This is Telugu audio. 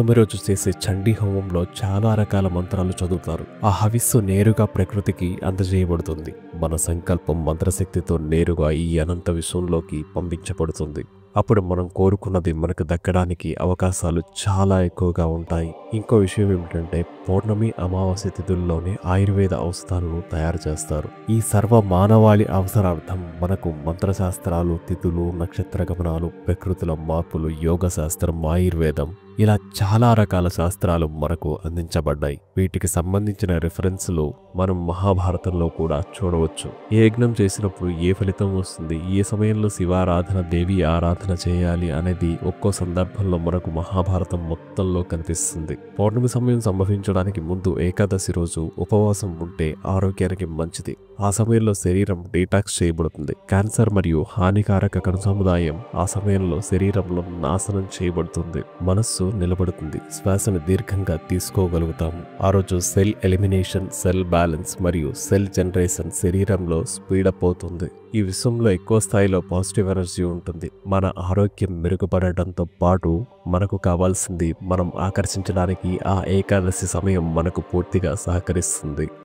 పౌర్ణమి రోజు చేసే చండీ హోమంలో చాలా రకాల మంత్రాలు చదువుతారు. ఆ హవిస్సు నేరుగా ప్రకృతికి అందజేయబడుతుంది. మన సంకల్పం మంత్రశక్తితో నేరుగా ఈ అనంత విశ్వంలోకి పంపించబడుతుంది. అప్పుడు మనం కోరుకున్నది మనకు దక్కడానికి అవకాశాలు చాలా ఎక్కువగా ఉంటాయి. ఇంకో విషయం ఏమిటంటే పౌర్ణమి అమావాస్య తిథుల్లోనే ఆయుర్వేద ఔషధాలను తయారు చేస్తారు. ఈ సర్వ మానవాళి అవసరార్థం మనకు మంత్రశాస్త్రాలు, తిథులు, నక్షత్ర గమనాలు, ప్రకృతిలో మార్పులు, యోగ శాస్త్రం, ఆయుర్వేదం ఇలా చాలా రకాల శాస్త్రాలు మనకు అందించబడ్డాయి. వీటికి సంబంధించిన రిఫరెన్స్లు మనం మహాభారతంలో కూడా చూడవచ్చు. ఏ యజ్ఞం చేసినప్పుడు ఏ ఫలితం వస్తుంది, ఏ సమయంలో శివారాధన, దేవి ఆరాధన చేయాలి అనేది ఒక్కో సందర్భంలో మనకు మహాభారతం మొత్తంలో కనిపిస్తుంది. పౌర్ణమి సమయం సంభవించడానికి ముందు ఏకాదశి రోజు ఉపవాసం ఉంటే ఆరోగ్యానికి మంచిది. ఆ సమయంలో శరీరం డీటాక్స్ చేయబడుతుంది. క్యాన్సర్ మరియు హానికారక కణ సముదాయం ఆ సమయంలో శరీరంలో నాశనం చేయబడుతుంది. మనస్సు నిలబడుతుంది. శ్వాసను దీర్ఘంగా తీసుకోగలుగుతాము. ఆ రోజు సెల్ ఎలిమినేషన్, సెల్ బ్యాలెన్స్ మరియు సెల్ జనరేషన్ శరీరంలో స్పీడప్ అవుతుంది. ఈ విశ్వంలో ఎక్కువ స్థాయిలో పాజిటివ్ ఎనర్జీ ఉంటుంది. మన ఆరోగ్యం మెరుగుపడటంతో పాటు మనకు కావాల్సింది మనం ఆకర్షించడానికి ఆ ఏకాదశి సమయం మనకు పూర్తిగా సహకరిస్తుంది.